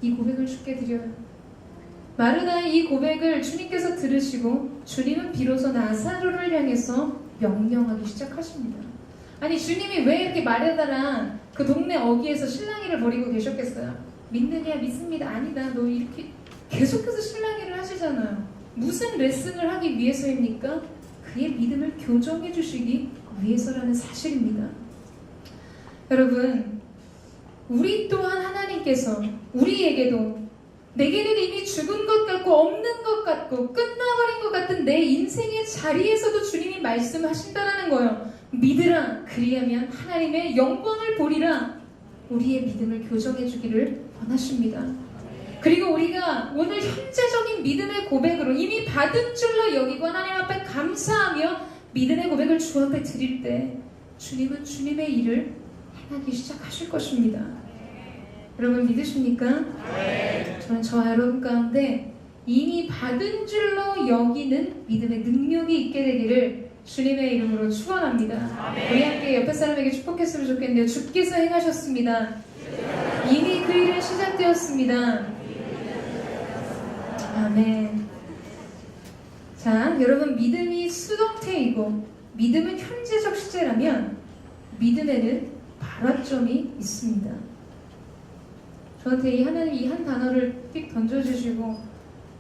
[SPEAKER 1] 이 고백을 주께 드려요. 마르다의 이 고백을 주님께서 들으시고 주님은 비로소 나사로를 향해서 명령하기 시작하십니다. 아니, 주님이 왜 이렇게 마르다랑 그 동네 어귀에서 실랑이를 벌이고 계셨겠어요? 믿느냐? 믿습니다. 아니다. 너 이렇게 계속해서 실랑이를 하시잖아요. 무슨 레슨을 하기 위해서입니까? 그의 믿음을 교정해 주시기 위해서라는 사실입니다. 여러분, 우리 또한 하나님께서 우리에게도 내게는 이미 죽은 것 같고 없는 것 같고 끝나버린 것 같은 내 인생의 자리에서도 주님이 말씀하신다는 거예요. 믿으라. 그리하면 하나님의 영광을 보리라. 우리의 믿음을 교정해 주기를 원하십니다. 그리고 우리가 오늘 현재적인 믿음의 고백으로 이미 받은 줄로 여기고 하나님 앞에 감사하며 믿음의 고백을 주 앞에 드릴 때 주님은 주님의 일을 행하기 시작하실 것입니다. 여러분, 믿으십니까? 네. 저는 저와 여러분 가운데 이미 받은 줄로 여기는 믿음의 능력이 있게 되기를 주님의 이름으로 축원합니다. 우리 함께 옆에 사람에게 축복했으면 좋겠는데요. 주께서 행하셨습니다. 이미 그 일은 시작되었습니다. 아멘. 자, 여러분, 믿음이 수동태이고 믿음은 현재적 시제라면 믿음에는 발화점이 있습니다. 저한테 이 하나님이 이 한 단어를 띡 던져주시고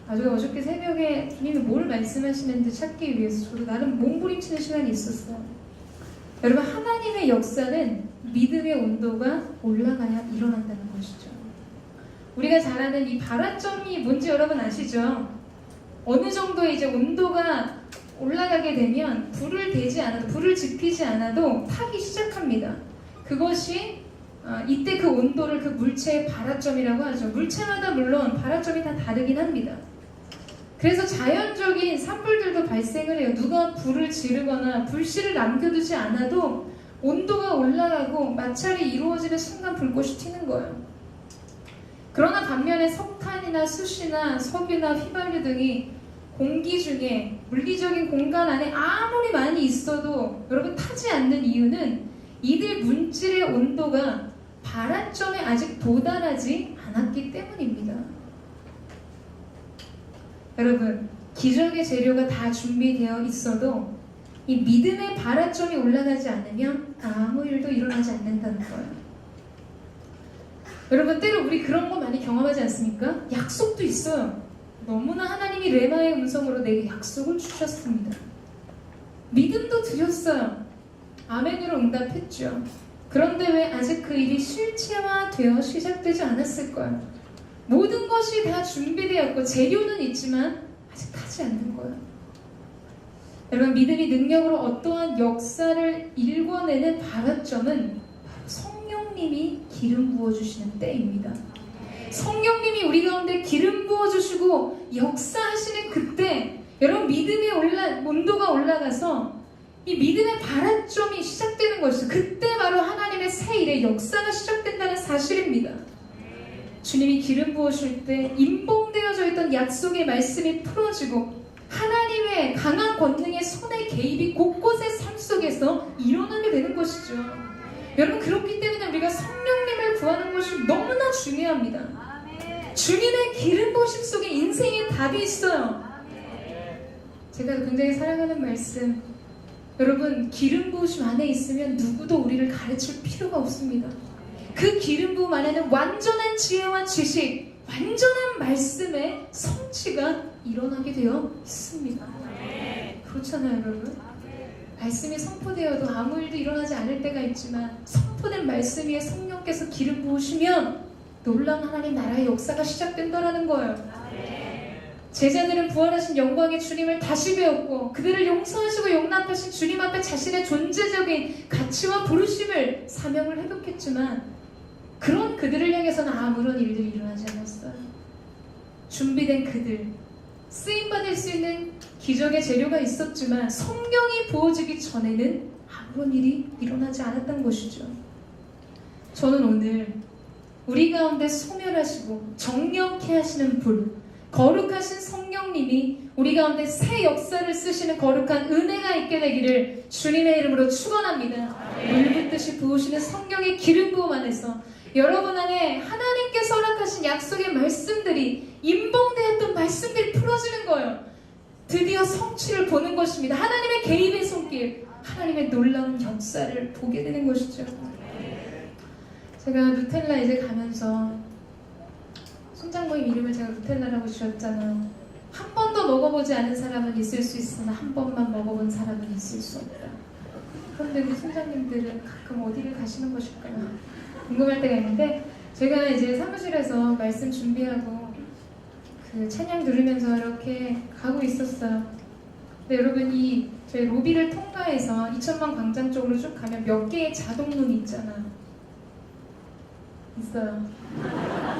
[SPEAKER 1] 아주 어저께 새벽에 주님이 뭘 말씀하시는지 찾기 위해서 저도 나름 몸부림치는 시간이 있었어요. 여러분, 하나님의 역사는 믿음의 온도가 올라가야 일어난다는 것이죠. 우리가 잘 아는 이 발화점이 뭔지 여러분 아시죠? 어느 정도 이제 온도가 올라가게 되면 불을 지피지 않아도 타기 시작합니다. 그것이 이때 그 온도를 그 물체의 발화점이라고 하죠. 물체마다 물론 발화점이 다 다르긴 합니다. 그래서 자연적인 산불들도 발생을 해요. 누가 불을 지르거나 불씨를 남겨두지 않아도 온도가 올라가고 마찰이 이루어지는 순간 불꽃이 튀는 거예요. 그러나 반면에 석탄이나 수시나 석유나 휘발유 등이 공기 중에 물리적인 공간 안에 아무리 많이 있어도 여러분 타지 않는 이유는 이들 물질의 온도가 발화점에 아직 도달하지 않았기 때문입니다. 여러분, 기적의 재료가 다 준비되어 있어도 이 믿음의 발화점이 올라가지 않으면 아무 일도 일어나지 않는다는 거예요. 여러분, 때로 우리 그런 거 많이 경험하지 않습니까? 약속도 있어요. 너무나 하나님이 레마의 음성으로 내게 약속을 주셨습니다. 믿음도 드렸어요. 아멘으로 응답했죠. 그런데 왜 아직 그 일이 실체화되어 시작되지 않았을까요? 모든 것이 다 준비되었고 재료는 있지만 아직 타지 않는 거예요. 여러분, 믿음이 능력으로 어떠한 역사를 일궈내는 발화점은 바로 성령님이 기름 부어주시는 때입니다. 성령님이 우리 가운데 기름 부어주시고 역사하시는 그때 여러분, 믿음의 온도가 올라가서 이 믿음의 발화점이 시작되는 것이죠. 그때 바로 하나님의 새 일의 역사가 시작된다는 사실입니다. 주님이 기름 부으실 때 임봉되어져 있던 약속의 말씀이 풀어지고 하나님의 강한 권능의 손의 개입이 곳곳의 삶 속에서 일어나게 되는 것이죠. 여러분, 그렇기 때문에 우리가 성령님을 구하는 것이 너무나 중요합니다. 주님의 기름 부으심 속에 인생의 답이 있어요. 제가 굉장히 사랑하는 말씀, 여러분, 기름 부으심 안에 있으면 누구도 우리를 가르칠 필요가 없습니다. 그 기름 부음 안에는 완전한 지혜와 지식, 완전한 말씀의 성취가 일어나게 되어 있습니다. 그렇잖아요, 여러분. 말씀이 선포되어도 아무 일도 일어나지 않을 때가 있지만 선포된 말씀 위에 성령께서 기름 부으시면 놀라운 하나님 나라의 역사가 시작된다라는 거예요. 제자들은 부활하신 영광의 주님을 다시 배웠고 그들을 용서하시고 용납하신 주님 앞에 자신의 존재적인 가치와 부르심을 사명을 회복했지만 그런 그들을 향해서는 아무런 일들이 일어나지 않았어요. 준비된 그들, 쓰임받을 수 있는 기적의 재료가 있었지만 성령이 부어지기 전에는 아무런 일이 일어나지 않았던 것이죠. 저는 오늘 우리 가운데 소멸하시고 정령케 하시는 불, 거룩하신 성령님이 우리 가운데 새 역사를 쓰시는 거룩한 은혜가 있게 되기를 주님의 이름으로 축원합니다. 물붓듯이 부으시는 성령의 기름 부음 안에서 여러분 안에 하나님께서 허락하신 약속의 말씀들이 임봉되었던 말씀들이 풀어지는 거예요. 드디어 성취를 보는 것입니다. 하나님의 개입의 손길, 하나님의 놀라운 역사를 보게 되는 것이죠. 제가 누텔라 이제 가면서 순장 모임 이름을 제가 누텔라라고 지었잖아요. 한 번도 먹어보지 않은 사람은 있을 수 있으나 한 번만 먹어본 사람은 있을 수 없다. 그런데 우리 순장님들은 가끔 어디를 가시는 것일까요? 궁금할 때가 있는데 제가 이제 사무실에서 말씀 준비하고 그 찬양 들으면서 이렇게 가고 있었어요. 근데 여러분, 이 저희 로비를 통과해서 2000만 광장 쪽으로 쭉 가면 몇 개의 자동문이 있잖아요. 있어요.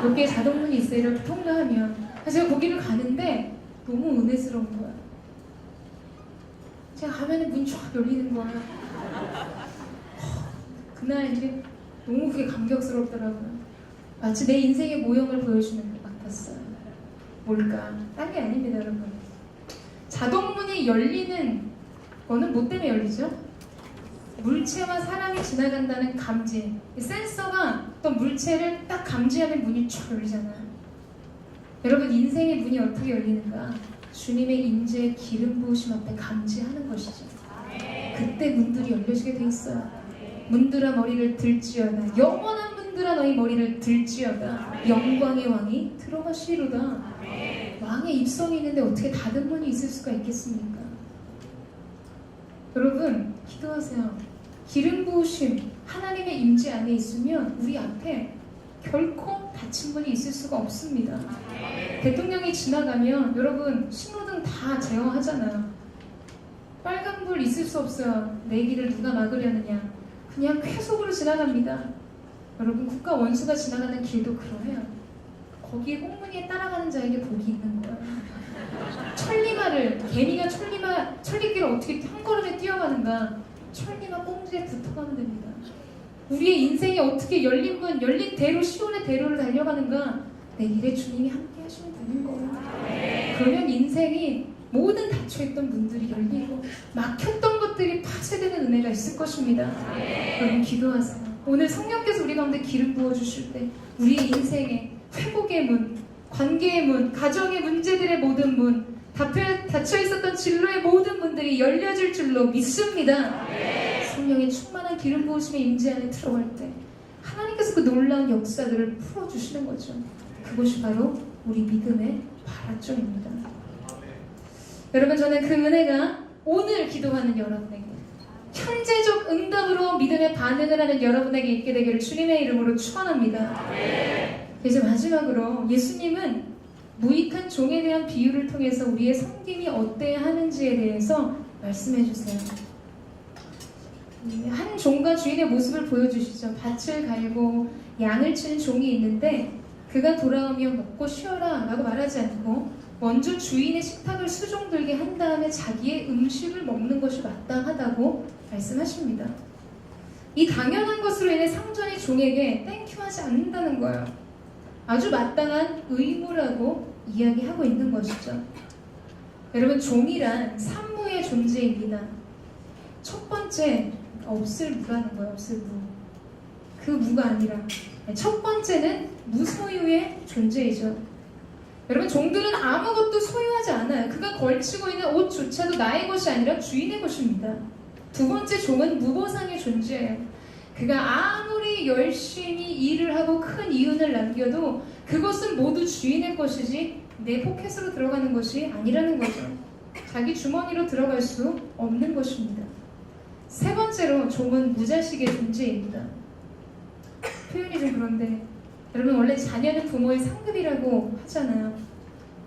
[SPEAKER 1] 몇 개의 자동문이 있어요. 이렇게 통과하면. 제가 거기를 가는데 너무 은혜스러운 거예요. 제가 가면은 문이 쫙 열리는 거예요. 그날 이제 너무 그게 감격스럽더라고요. 마치 내 인생의 모형을 보여주는 것 같았어요. 뭘까? 딴 게 아닙니다, 여러분. 자동문이 열리는 거는 뭐 때문에 열리죠? 물체와 사람이 지나간다는 감지. 센서가 어떤 물체를 딱 감지하면 문이 쫙 열리잖아요. 여러분, 인생의 문이 어떻게 열리는가? 주님의 임재 기름 부으심 앞에 감지하는 것이죠. 그때 문들이 열려지게 돼 있어요. 문들아 머리를 들지어다. 영원한 문들아 너희 머리를 들지어다. 영광의 왕이 들어가시리로다. 왕의 입성이 있는데 어떻게 닫은 문이 있을 수가 있겠습니까? 여러분, 기도하세요. 기름 부으심, 하나님의 임재 안에 있으면 우리 앞에 결코 닫힌 문이 있을 수가 없습니다. 대통령이 지나가면 여러분 신호등 다 제어하잖아요. 빨간불 있을 수 없어요. 내 길을 누가 막으려느냐. 그냥 쾌속으로 지나갑니다. 여러분, 국가 원수가 지나가는 길도 그러해요. 거기에 꽁무니에 따라가는 자에게 복이 있는 거예요. 천리마를, 개미가 천리길을 어떻게 한 걸음에 뛰어가는가. 천리마 꽁지에 붙어가면 됩니다. 우리의 인생이 어떻게 열린 문, 열린 대로, 시온의 대로를 달려가는가. 내 길에 주님이 함께 하시면 되는 거예요. 그러면 인생이 모든 닫혀있던 문들이 열리고 막혔던 것들이 파쇄되는 은혜가 있을 것입니다. 여러분, 기도하세요. 오늘 성령께서 우리 가운데 기름 부어주실 때 우리의 인생의 회복의 문, 관계의 문, 가정의 문제들의 모든 문, 닫혀있었던 진로의 모든 문들이 열려질 줄로 믿습니다. 성령의 충만한 기름 부으심의 임재 안에 들어갈 때 하나님께서 그 놀라운 역사들을 풀어주시는 거죠. 그것이 바로 우리 믿음의 발화점입니다. 여러분, 저는 그 은혜가 오늘 기도하는 여러분에게, 현재적 응답으로 믿음의 반응을 하는 여러분에게 있게 되기를 주님의 이름으로 축원합니다. 이제 마지막으로 예수님은 무익한 종에 대한 비유를 통해서 우리의 섬김이 어때야 하는지에 대해서 말씀해 주세요. 한 종과 주인의 모습을 보여주시죠. 밭을 갈고 양을 치는 종이 있는데 그가 돌아오면 먹고 쉬어라 라고 말하지 않고 먼저 주인의 식탁을 수종들게 한 다음에 자기의 음식을 먹는 것이 마땅하다고 말씀하십니다. 이 당연한 것으로 인해 상전이 종에게 땡큐 하지 않는다는 거예요. 아주 마땅한 의무라고 이야기하고 있는 것이죠. 여러분, 종이란 산무의 존재입니다. 첫 번째, 없을 무라는 거예요. 없을 무. 그 무가 아니라 첫 번째는 무소유의 존재이죠. 여러분, 종들은 아무것도 소유하지 않아요. 그가 걸치고 있는 옷조차도 나의 것이 아니라 주인의 것입니다. 두 번째, 종은 무보상의 존재예요. 그가 아무리 열심히 일을 하고 큰 이윤을 남겨도 그것은 모두 주인의 것이지 내 포켓으로 들어가는 것이 아니라는 거죠. 자기 주머니로 들어갈 수 없는 것입니다. 세 번째로, 종은 무자식의 존재입니다. 표현이 좀 그런데 여러분, 원래 자녀는 부모의 상급이라고 하잖아요.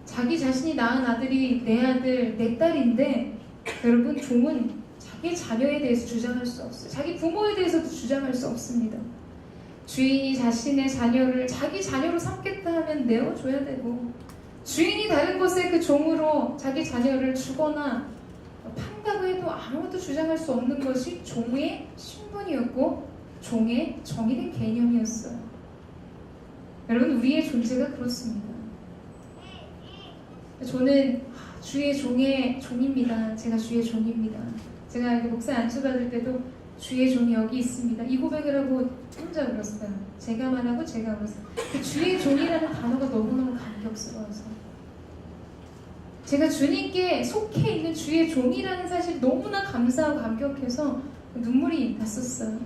[SPEAKER 1] 자기 자신이 낳은 아들이 내 아들, 내 딸인데 여러분, 종은 자기 자녀에 대해서 주장할 수 없어요. 자기 부모에 대해서도 주장할 수 없습니다. 주인이 자신의 자녀를 자기 자녀로 삼겠다 하면 내어줘야 되고, 주인이 다른 곳에 그 종으로 자기 자녀를 주거나 판다고 해도 아무것도 주장할 수 없는 것이 종의 신분이었고 종의 정의된 개념이었어요. 여러분, 우리의 존재가 그렇습니다. 저는 주의 종의 종입니다. 제가 주의 종입니다. 제가 이렇게 목사 안수받을 때도 주의 종이 여기 있습니다. 이 고백을 하고 혼자 울었어요. 제가 말하고 제가 울었어요. 그 주의 종이라는 단어가 너무너무 감격스러워서, 제가 주님께 속해 있는 주의 종이라는 사실 너무나 감사하고 감격해서 눈물이 났었어요.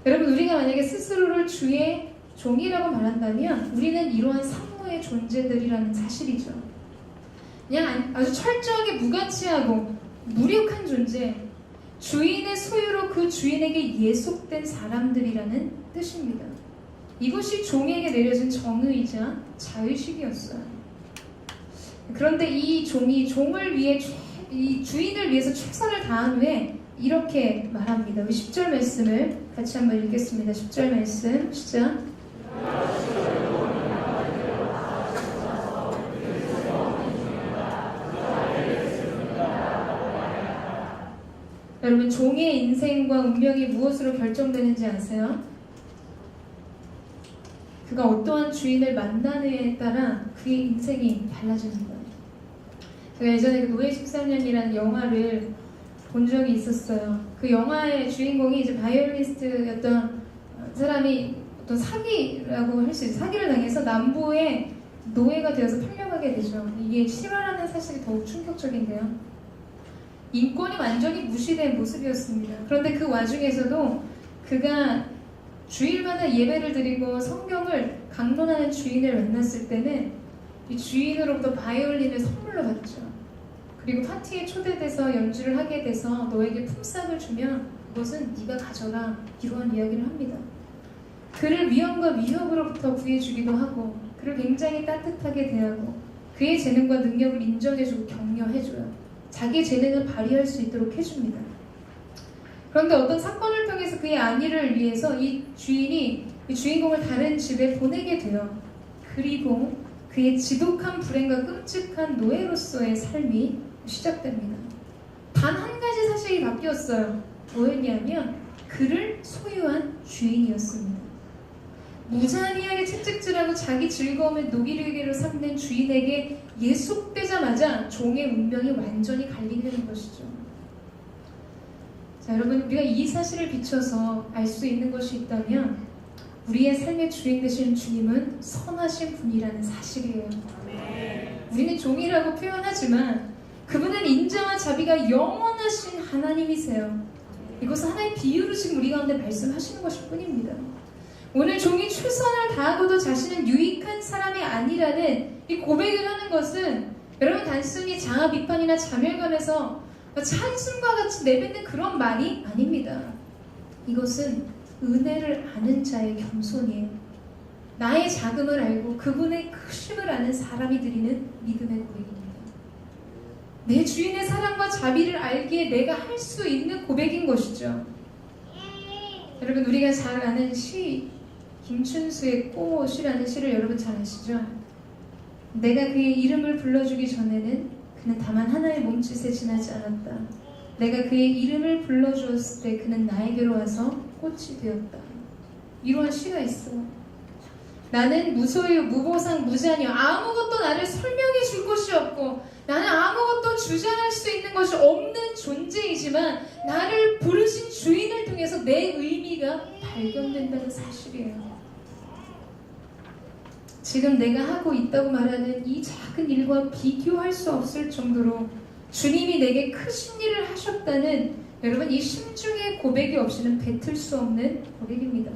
[SPEAKER 1] 여러분, 우리가 만약에 스스로를 주의 종이라고 말한다면 우리는 이러한 산모의 존재들이라는 사실이죠. 그냥 아주 철저하게 무가치하고 무력한 존재, 주인의 소유로 그 주인에게 예속된 사람들이라는 뜻입니다. 이것이 종에게 내려진 정의이자 자의식이었어요. 그런데 이 종이 종을 위해, 이 주인을 위해서 최선을 다한 후에 이렇게 말합니다. 우리 10절 말씀을 같이 한번 읽겠습니다. 10절 말씀 시작. 여러분, 종의 인생과 운명이 무엇으로 결정되는지 아세요? 그가 어떠한 주인을 만나느냐에 따라 그의 인생이 달라지는 거예요. 제가 예전에 그 노예 13년이라는 영화를 본 적이 있었어요. 그 영화의 주인공이 이제 바이올리니스트였던 사람이 어떤 사기라고 할 수 있어요. 사기를 당해서 남부에 노예가 되어서 팔려가게 되죠. 이게 실화라는 사실이 더욱 충격적인데요. 인권이 완전히 무시된 모습이었습니다. 그런데 그 와중에서도 그가 주일마다 예배를 드리고 성경을 강론하는 주인을 만났을 때는 이 주인으로부터 바이올린을 선물로 받죠. 그리고 파티에 초대돼서 연주를 하게 돼서 너에게 품삯을 주면 그것은 네가 가져라, 이러한 이야기를 합니다. 그를 위험과 위협으로부터 구해주기도 하고 그를 굉장히 따뜻하게 대하고 그의 재능과 능력을 인정해주고 격려해줘요. 자기의 재능을 발휘할 수 있도록 해줍니다. 그런데 어떤 사건을 통해서 그의 안위를 위해서 이 주인이 이 주인공을 다른 집에 보내게 돼요. 그리고 그의 지독한 불행과 끔찍한 노예로서의 삶이 시작됩니다. 단 한 가지 사실이 바뀌었어요. 뭐였냐면 그를 소유한 주인이었습니다. 무자비하게 채찍질하고 자기 즐거움을 노기르기로 삼는 주인에게 예속되자마자 종의 운명이 완전히 갈리는 것이죠. 자, 여러분, 우리가 이 사실을 비춰서 알 수 있는 것이 있다면 우리의 삶의 주인 되신 주님은 선하신 분이라는 사실이에요. 우리는 종이라고 표현하지만 그분은 인자와 자비가 영원하신 하나님이세요. 이것은 하나의 비유로 지금 우리 가운데 말씀하시는 것일 뿐입니다. 오늘 종이 최선을 다하고도 자신은 유익한 사람이 아니라는 이 고백을 하는 것은 여러분 단순히 자아 비판이나 자멸감에서 찬순과 같이 내뱉는 그런 말이 아닙니다. 이것은 은혜를 아는 자의 겸손이에요. 나의 작음을 알고 그분의 크심을 아는 사람이 드리는 믿음의 고백입니다. 내 주인의 사랑과 자비를 알기에 내가 할 수 있는 고백인 것이죠. 여러분, 우리가 잘 아는 시, 김춘수의 꽃이라는 시를 여러분 잘 아시죠? 내가 그의 이름을 불러주기 전에는 그는 다만 하나의 몸짓에 지나지 않았다. 내가 그의 이름을 불러주었을 때 그는 나에게로 와서 꽃이 되었다. 이러한 시가 있어요. 나는 무소유, 무보상, 무자녀, 아무것도 나를 설명해 줄 것이 없고 나는 아무것도 주장할 수 있는 것이 없는 존재이지만 나를 부르신 주인을 통해서 내 의미가 발견된다는 사실이에요. 지금 내가 하고 있다고 말하는 이 작은 일과 비교할 수 없을 정도로 주님이 내게 크신 일을 하셨다는 여러분 이 심중의 고백이 없이는 뱉을 수 없는 고백입니다.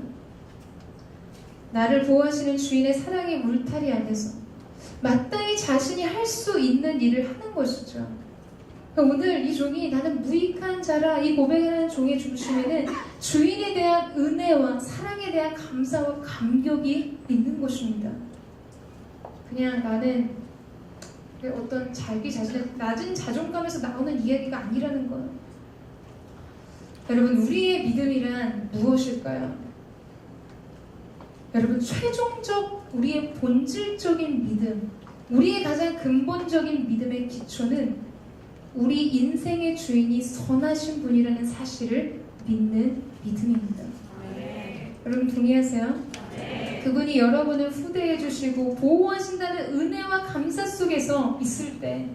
[SPEAKER 1] 나를 보호하시는 주인의 사랑의 울타리 안에서 마땅히 자신이 할 수 있는 일을 하는 것이죠. 오늘 이 종이 나는 무익한 자라 이 고백을 하는 종의 중심에는 주인에 대한 은혜와 사랑에 대한 감사와 감격이 있는 것입니다. 그냥 나는 어떤 자기 자신의 낮은 자존감에서 나오는 이야기가 아니라는 거예요. 여러분, 우리의 믿음이란 무엇일까요? 여러분, 최종적 우리의 본질적인 믿음, 우리의 가장 근본적인 믿음의 기초는 우리 인생의 주인이 선하신 분이라는 사실을 믿는 믿음입니다. 여러분 동의하세요? 그분이 여러분을 후대해 주시고 보호하신다는 은혜와 감사 속에서 있을 때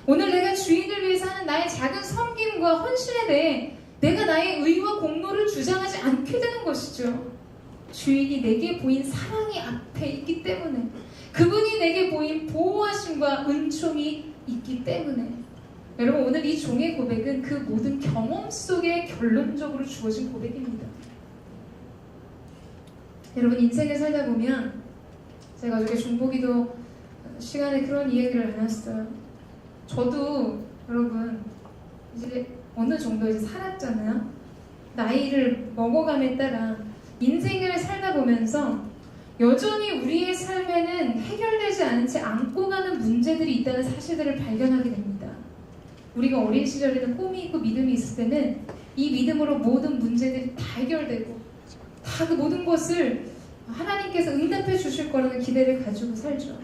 [SPEAKER 1] 오늘 내가 주인을 위해서 하는 나의 작은 섬김과 헌신에 대해 내가 나의 의와 공로를 주장하지 않게 되는 것이죠. 주인이 내게 보인 사랑이 앞에 있기 때문에 그분이 내게 보인 보호하심과 은총이 있기 때문에 여러분 오늘 이 종의 고백은 그 모든 경험 속에 결론적으로 주어진 고백입니다. 여러분 인생을 살다 보면 제가 어저께 중보기도 시간에 그런 이야기를 나눴어요. 저도 여러분 이제 어느 정도 이제 살았잖아요. 나이를 먹어감에 따라 인생을 살다 보면서 여전히 우리의 삶에는 해결되지 않은 채 안고 가는 문제들이 있다는 사실들을 발견하게 됩니다. 우리가 어린 시절에는 꿈이 있고 믿음이 있을 때는 이 믿음으로 모든 문제들이 다 해결되고 다 그 모든 것을 하나님께서 응답해 주실 거라는 기대를 가지고 살죠.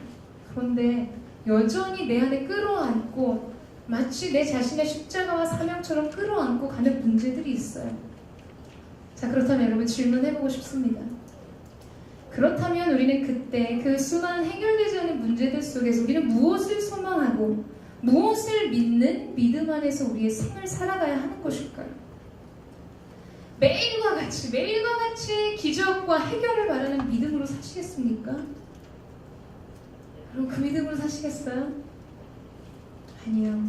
[SPEAKER 1] 그런데 여전히 내 안에 끌어안고 마치 내 자신의 십자가와 사명처럼 끌어안고 가는 문제들이 있어요. 자, 그렇다면 여러분 질문해보고 싶습니다. 그렇다면 우리는 그때 그 수많은 해결되지 않은 문제들 속에서 우리는 무엇을 소망하고 무엇을 믿는 믿음 안에서 우리의 생을 살아가야 하는 것일까요? 매일과 같이 기적과 해결을 바라는 믿음으로 사시겠습니까? 그럼 그 믿음으로 사시겠어요? 아니요.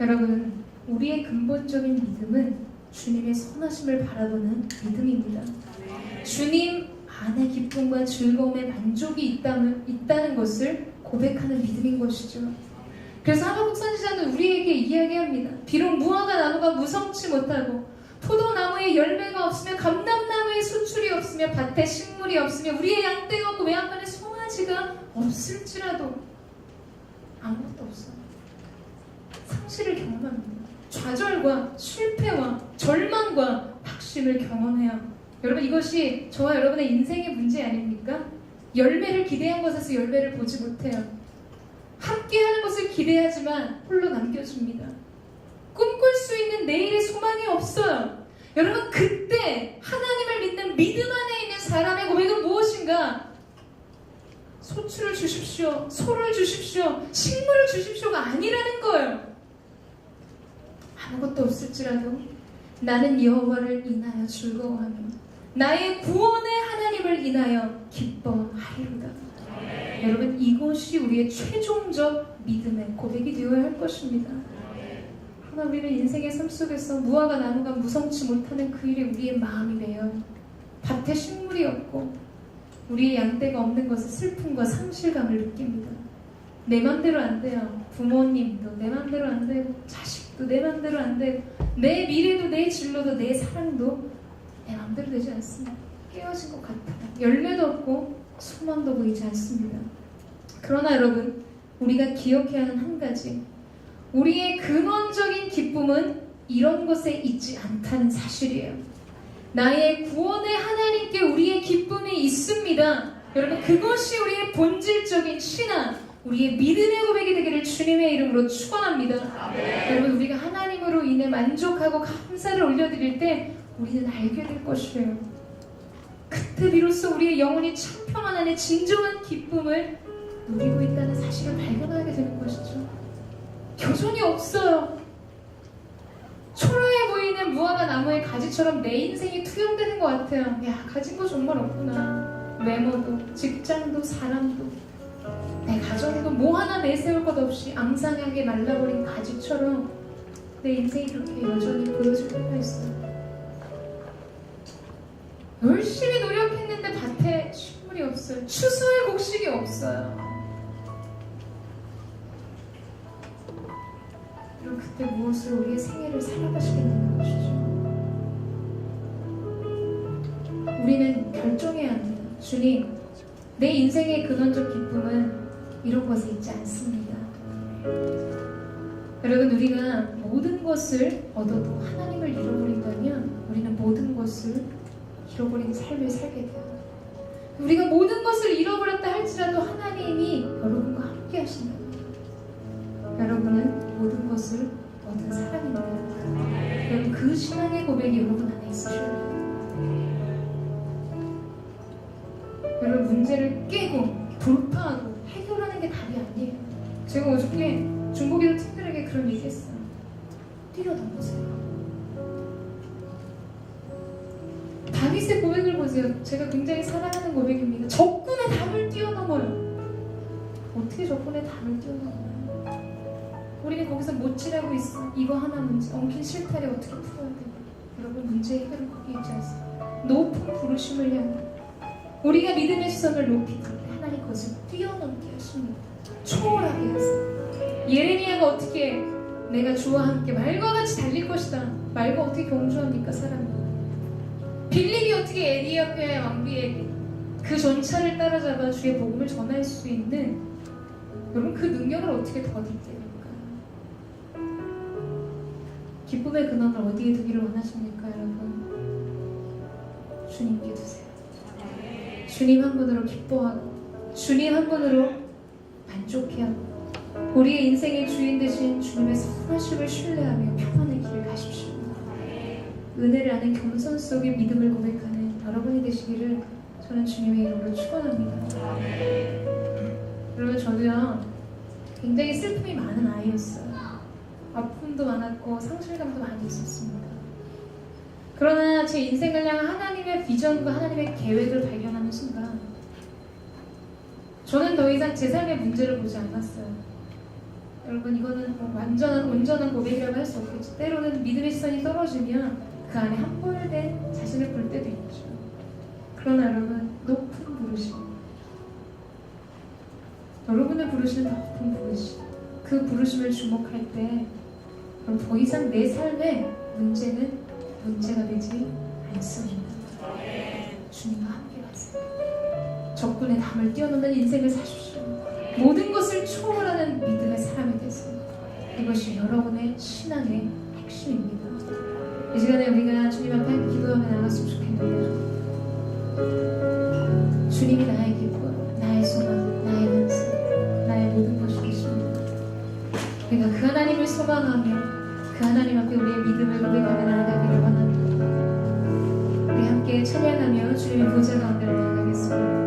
[SPEAKER 1] 여러분, 우리의 근본적인 믿음은 주님의 선하심을 바라보는 믿음입니다. 주님 안에 기쁨과 즐거움의 만족이 있다는 것을 고백하는 믿음인 것이죠. 그래서 하박국 선지자는 우리에게 이야기합니다. 비록 무화과 나무가 무성치 못하고 포도나무에 열매가 없으며 감람나무에 수출이 없으며 밭에 식물이 없으며 우리의 양떼가 없고 외양간에 송아지가 없을지라도 아무것도 없어요. 상실을 경험합니다. 좌절과 실패와 절망과 낙심을 경험해요. 여러분, 이것이 저와 여러분의 인생의 문제 아닙니까? 열매를 기대한 것에서 열매를 보지 못해요. 함께하는 것을 기대하지만 홀로 남겨줍니다. 꿈꿀 수 있는 내일의 소망이 없어요. 여러분, 그때 하나님을 믿는 믿음 안에 있는 사람의 고백은 무엇인가? 소출을 주십시오, 소를 주십시오, 식물을 주십시오가 아니라는 거예요. 아무것도 없을지라도 나는 여호와를 인하여 즐거워하며 나의 구원의 하나님을 인하여 기뻐하리로다. 여러분, 이것이 우리의 최종적 믿음의 고백이 되어야 할 것입니다. 그러나 우리는 인생의 삶 속에서 무화과 나무가 무성치 못하는 그 일에 우리의 마음이 메어요. 밭에 식물이 없고 우리의 양떼가 없는 것에 슬픔과 상실감을 느낍니다. 내 맘대로 안 돼요. 부모님도 내 맘대로 안 되고 자식도 내 맘대로 안 되고 내 미래도 내 진로도 내 사랑도 내 맘대로 되지 않습니다. 깨어진 것 같아요. 열매도 없고 소망도 보이지 않습니다. 그러나 여러분, 우리가 기억해야 하는 한 가지, 우리의 근원적인 기쁨은 이런 것에 있지 않다는 사실이에요. 나의 구원의 하나님께 우리의 기쁨이 있습니다. 여러분, 그것이 우리의 본질적인 신앙, 우리의 믿음의 고백이 되기를 주님의 이름으로 축원합니다. 여러분, 우리가 하나님으로 인해 만족하고 감사를 올려드릴 때 우리는 알게 될 것이에요. 그때 비로소 우리의 영혼이 참 평안 안에 진정한 기쁨을 누리고 있다는 사실을 발견하게 되는 것이죠. 교전이 없어요. 초라해 보이는 무화과 나무의 가지처럼 내 인생이 투영되는 것 같아요. 야, 가진 거 정말 없구나. 외모도, 직장도, 사람도, 내 가정도 뭐 하나 내세울 것 없이 앙상하게 말라버린 가지처럼 내 인생이 그렇게 여전히 보여질 때가 있어요. 열심히 노력했는데 밭에 식물이 없어요. 추수할 곡식이 없어요. 그럼 그때 무엇으로 우리의 생애를 살아가시겠다는 것이죠. 우리는 결정해야 합니다. 주님, 내 인생의 근원적 기쁨은 이런 것에 있지 않습니다. 여러분, 우리가 모든 것을 얻어도 하나님을 잃어버린다면 우리는 모든 것을 잃어버린 삶을 살게 돼요. 우리가 모든 것을 잃어버렸다 할지라도 하나님이 여러분과 함께 하신다. 여러분은 모든 것을 얻은 사람입니다. 여러분, 그 신앙의 고백이 여러분 안에 있으셔야 돼요. 여러분, 문제를 깨고 돌파하고 해결하는 게 답이 아니에요. 제가 어저께 중고기도 팀들에게 그런 얘기 했어요. 뛰어넘으세요. 다윗의 고백을 보세요. 제가 굉장히 사랑하는 고백입니다. 적군의 담을 뛰어넘어요. 어떻게 적군의 담을 뛰어넘어요? 우리는 거기서 못질하고 있어. 이거 하나 문제, 엉킨 실타래 어떻게 풀어야 돼? 여러분, 문제 해결은 거기 있지 않습니다. 높은 부르심을 향해 우리가 믿음의 시선을 높이 들 때 하나님 그것을 뛰어넘게 하십니다. 초월하게 하세요. 예레미야가 어떻게 내가 주와 함께 말과 같이 달릴 것이다. 말과 어떻게 경주합니까, 사람이? 빌립이 어떻게 에디오피아의 왕비에게 그 전차를 따라잡아 주의 복음을 전할 수 있는, 여러분, 그 능력을 어떻게 더디게 기쁨의 근원을 어디에 두기를 원하십니까, 여러분? 주님께 두세요. 주님 한 분으로 기뻐하고 주님 한 분으로 만족해하고 우리의 인생의 주인 되신 주님의 선하심을 신뢰하며 평안의 길을 가십시오. 은혜를 아는 겸손 속에 믿음을 고백하는 여러분이 되시기를 저는 주님의 이름으로 축원합니다. 여러분, 저도요 굉장히 슬픔이 많은 아이였어요. 아픔도 많았고 상실감도 많이 있었습니다. 그러나 제 인생을 향한 하나님의 비전과 하나님의 계획을 발견하는 순간 저는 더 이상 제 삶의 문제를 보지 않았어요. 여러분, 이거는 뭐 온전한 고백이라고 할 수 없겠죠. 때로는 믿음의 시선이 떨어지면 그 안에 함몰된 자신을 볼 때도 있죠. 그러나 여러분, 높은 부르심, 여러분을 부르시는 높은 부르심, 그 부르심을 주목할 때 그럼 더 이상 내 삶의 문제는 문제가 되지 않습니다. 주님과 함께 가세요. 적군의 담을 뛰어넘는 인생을 사십시오. 모든 것을 초월하는 믿음의 사람이 되세요. 이것이 여러분의 신앙의 핵심입니다. 이 시간에 우리가 주님 앞에 기도하며 나갔으면 좋겠는데요. 주님이 나의 기쁨, 나의 소망, 나의 은혜, 나의 모든 것이 되십니다. 우리가 그 하나님을 소망하며 그 하나님 앞에 우리의 믿음을 고백하며 나아가기를 원합니다. 우리 함께 찬양하며 주님의 보좌 가운데로 나아가겠습니다.